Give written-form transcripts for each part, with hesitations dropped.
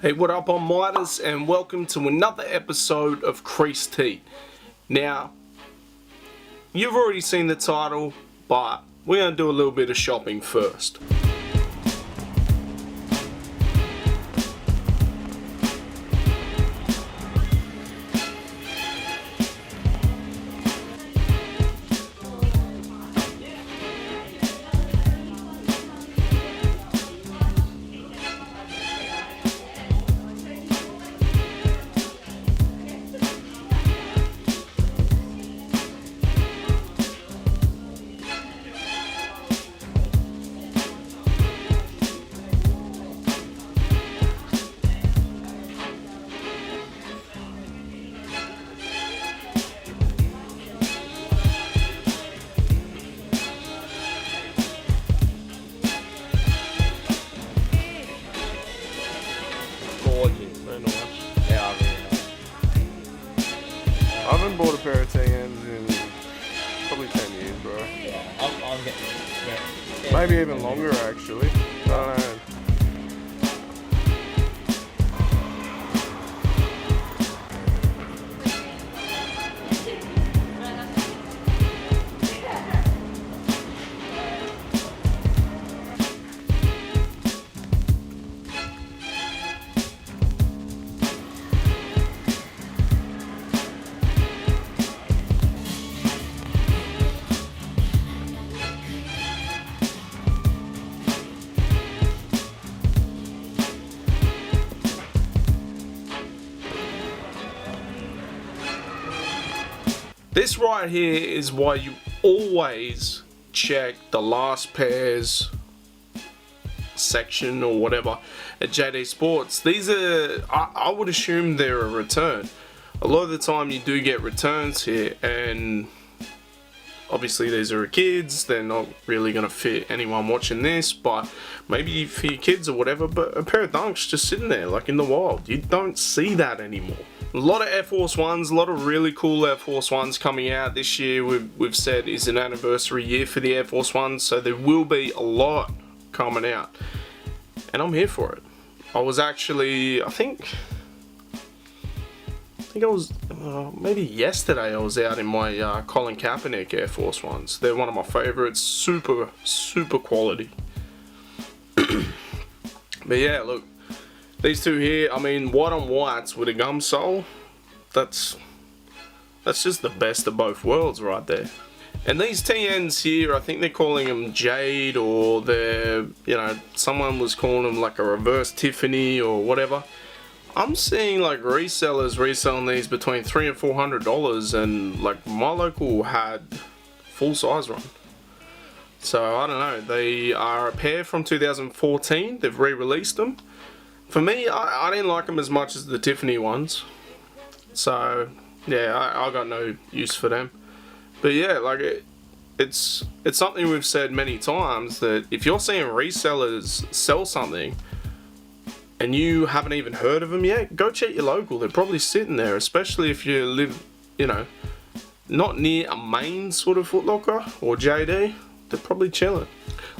Hey, what up? I'm MITUS and welcome to another episode of Creased. Now, you've already seen the title, but we're going to do a little bit of shopping first. Gorgeous, very nice. Yeah, I really nice. I haven't bought a pair of TNs in probably 10 years, bro. Yeah, I'm getting it. Maybe even longer, actually. I don't know. This right here is why you always check the last pairs section or whatever at JD Sports. These are, I would assume they're a return. A lot of the time you do get returns here, and obviously these are kids, they're not really going to fit anyone watching this, but maybe for your kids or whatever. But a pair of Dunks just sitting there like in the wild, you don't see that anymore. A lot of Air Force Ones, a lot of really cool Air Force Ones coming out this year. We've said is an anniversary year for the Air Force Ones, so there will be a lot coming out, and I'm here for it. I was actually, I think I was, maybe yesterday I was out in my Colin Kaepernick Air Force Ones. They're one of my favorites, super quality. But yeah, look, these two here, I mean, white on whites with a gum sole, that's just the best of both worlds right there. And these TNs here, I think they're calling them Jade, or they're, you know, someone was calling them like a reverse Tiffany or whatever. I'm seeing like resellers reselling these between $300 and $400, and like my local had full size run. So I don't know, they are a pair from 2014, they've re-released them. For me, I didn't like them as much as the Tiffany ones, so yeah, I got no use for them. But yeah, like it's something we've said many times, that if you're seeing resellers sell something and you haven't even heard of them yet, go check your local. They're probably sitting there, especially if you live, you know, not near a main sort of Footlocker or JD. They're probably chilling.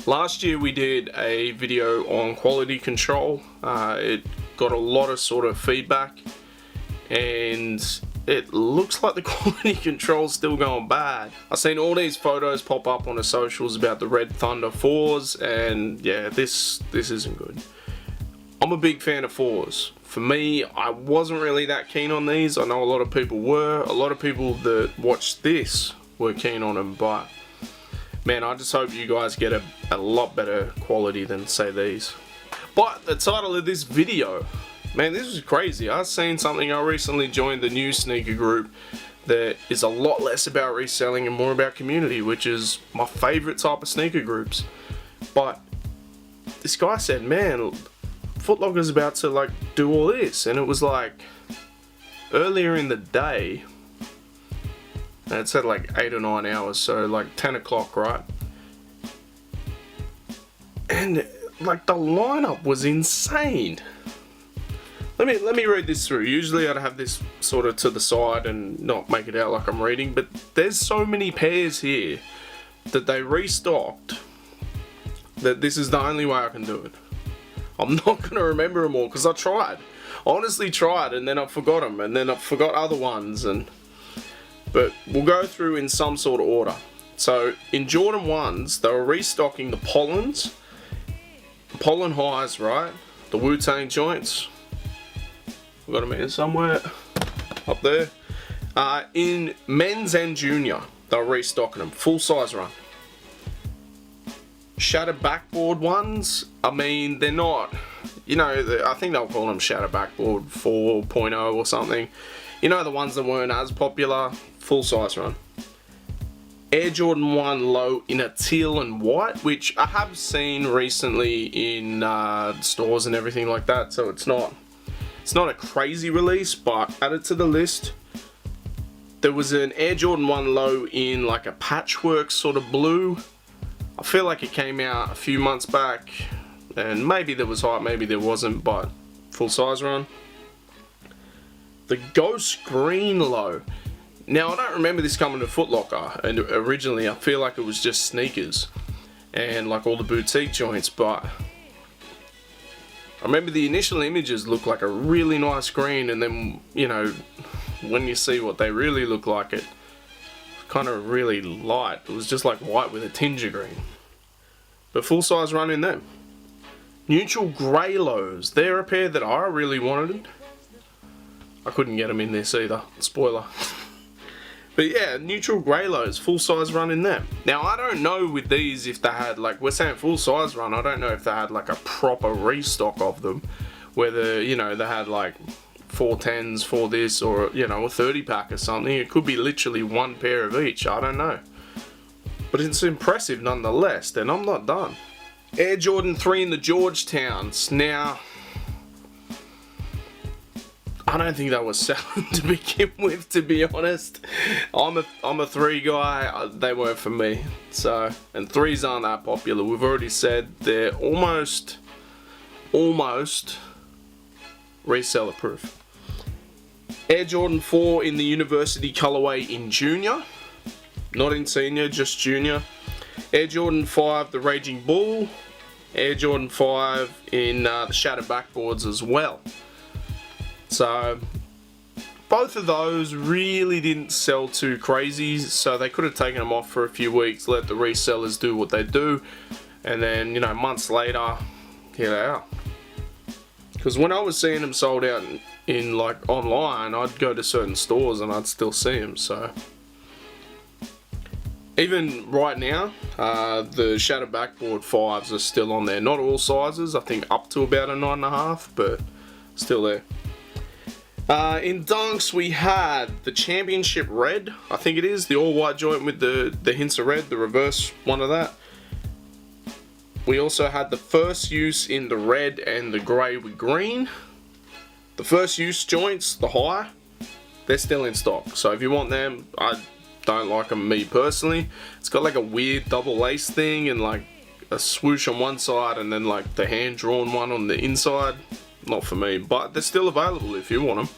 Last year we did a video on quality control. It got a lot of sort of feedback, and it looks like the quality control's still going bad. I've seen all these photos pop up on the socials about the Red Thunder 4s, and yeah, this isn't good. I'm a big fan of 4s. For me, I wasn't really that keen on these. I know a lot of people were. A lot of people that watched this were keen on them, but man, I just hope you guys get a lot better quality than, say, these. But the title of this video, man, this was crazy. I've seen something. I recently joined the new sneaker group that is a lot less about reselling and more about community, which is my favorite type of sneaker groups. But this guy said, man, Footlocker's about to like do all this, and it was like earlier in the day. And it said like 8 or 9 hours, so like 10 o'clock, right? And like the lineup was insane. Let me read this through. Usually I'd have this sort of to the side and not make it out like I'm reading, but there's so many pairs here that they restocked that this is the only way I can do it. I'm not going to remember them all because I tried. I honestly tried, and then I forgot them, and then I forgot other ones. But we'll go through in some sort of order. So in Jordan 1s, they were restocking the pollen highs, right? The Wu-Tang joints. I've got them here somewhere. Up there. In men's and junior, they were restocking them. Full size run. Shattered backboard ones, I mean, they're not, you know, I think they'll call them shattered backboard 4.0 or something. You know, the ones that weren't as popular, full size run. Air Jordan 1 low in a teal and white, which I have seen recently in stores and everything like that, so it's not a crazy release, but add it to the list. There was an Air Jordan 1 low in like a patchwork sort of blue. I feel like it came out a few months back, and maybe there was hype, maybe there wasn't, but full size run. The Ghost Green low. Now, I don't remember this coming to Footlocker, and originally I feel like it was just sneakers and like all the boutique joints, but I remember the initial images looked like a really nice green, and then, you know, when you see what they really look like, it kind of really light. It was just like white with a tinge of green. But full size run in them. Neutral grey lows. They're a pair that I really wanted. I couldn't get them in this either. Spoiler. But yeah, neutral grey lows. Full size run in them. Now I don't know with these if they had, like, we're saying full size run. I don't know if they had like a proper restock of them. Whether, you know, they had like 410s for this, or, you know, a 30 pack or something. It could be literally one pair of each, I don't know, but it's impressive nonetheless. Then I'm not done. Air Jordan 3 in the Georgetowns. Now I don't think that was selling to begin with, to be honest. I'm a 3 guy. They weren't for me. So, and 3s aren't that popular. We've already said they're almost reseller proof. Air Jordan 4 in the University colorway in junior, not in senior, just junior. Air Jordan 5 the Raging Bull. Air Jordan 5 in the Shattered backboards as well. So both of those really didn't sell too crazy, so they could have taken them off for a few weeks, let the resellers do what they do, and then, you know, months later, here they are. Because when I was seeing them sold out in like online, I'd go to certain stores and I'd still see them. So even right now, the Shattered backboard 5s are still on there. Not all sizes, I think up to about a 9.5, but still there. In dunks, we had the Championship Red, I think it is, the all white joint with the hints of red, the reverse one of that. We also had the first use in the red and the grey with green. The first use joints, the high, they're still in stock. So if you want them, I don't like them, me personally. It's got like a weird double lace thing and like a swoosh on one side and then like the hand drawn one on the inside. Not for me, but they're still available if you want them.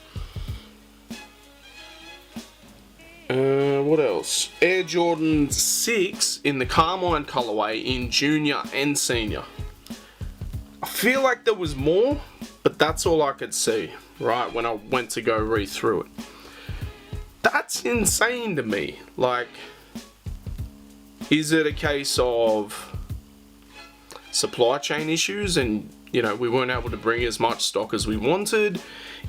What else? Air Jordan 6 in the Carmine colorway in junior and senior. I feel like there was more, but that's all I could see, right, when I went to go read through it. That's insane to me. Like, is it a case of supply chain issues and, you know, we weren't able to bring as much stock as we wanted?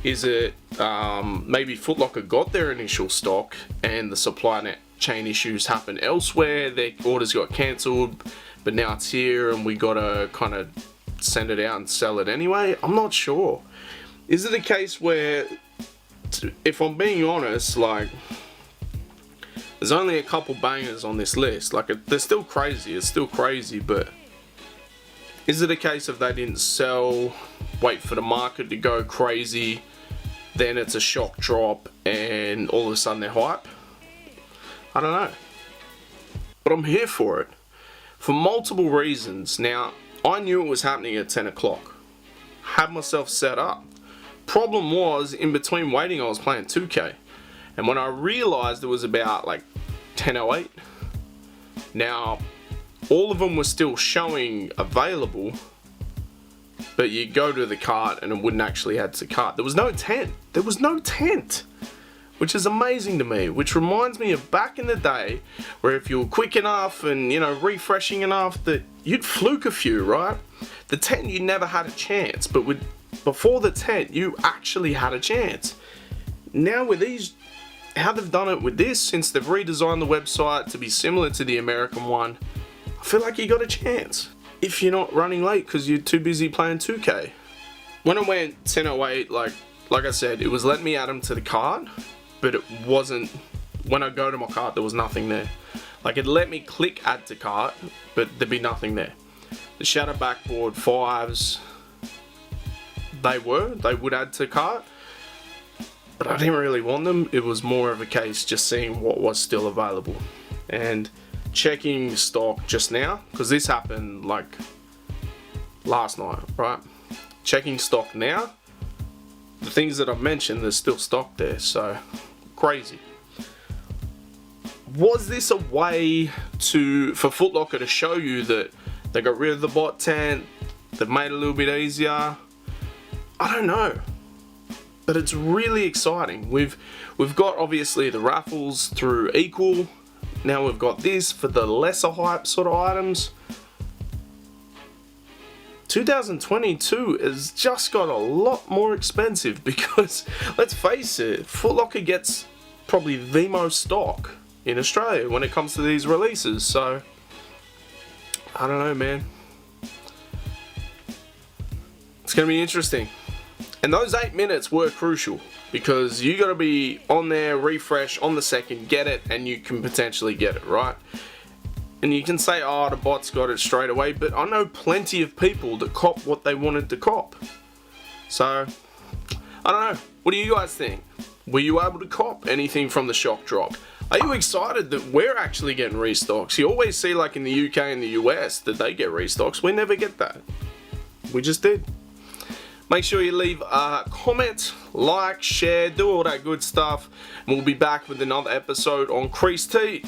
Is it maybe Footlocker got their initial stock and the supply chain issues happened elsewhere, their orders got cancelled, but now it's here and we gotta kind of send it out and sell it anyway? I'm not sure. Is it a case where, if I'm being honest, like, there's only a couple bangers on this list. Like, they're still crazy, it's still crazy, but is it a case of they didn't sell, wait for the market to go crazy, then it's a shock drop and all of a sudden they're hype? I don't know. But I'm here for it. For multiple reasons. Now, I knew it was happening at 10 o'clock. Had myself set up. Problem was, in between waiting, I was playing 2K. And when I realized it was about like 10:08, now all of them were still showing available, but you go to the cart and it wouldn't actually add to cart. There was no tent. There was no tent, which is amazing to me, which reminds me of back in the day where if you were quick enough and, you know, refreshing enough, that you'd fluke a few, right? The tent, you never had a chance, but before the tent, you actually had a chance. Now with these, how they've done it with this, since they've redesigned the website to be similar to the American one, I feel like you got a chance. If you're not running late because you're too busy playing 2K. When I went 1008, like I said, it was letting me add them to the cart, but it wasn't, when I go to my cart, there was nothing there. Like it let me click add to cart, but there'd be nothing there. The Shadow Backboard 5s, they would add to cart, but I didn't really want them. It was more of a case just seeing what was still available. And checking stock just now, because this happened like last night, right? Checking stock now, the things that I've mentioned, there's still stock there, so crazy. Was this a way for Footlocker to show you that they got rid of the bot tent, they've made it a little bit easier? I don't know, but it's really exciting. We've got obviously the raffles through Equal. Now we've got this for the lesser hype sort of items. 2022 has just got a lot more expensive because, let's face it, Footlocker gets probably the most stock in Australia when it comes to these releases. So, I don't know, man. It's going to be interesting. And those 8 minutes were crucial, because you got to be on there, refresh on the second, get it, and you can potentially get it, right? And you can say, oh, the bots got it straight away, but I know plenty of people that cop what they wanted to cop. So, I don't know. What do you guys think? Were you able to cop anything from the shock drop? Are you excited that we're actually getting restocks? You always see, like in the UK and the US, that they get restocks. We never get that. We just did. Make sure you leave a comment, like, share, do all that good stuff. And we'll be back with another episode on Creased. Peace.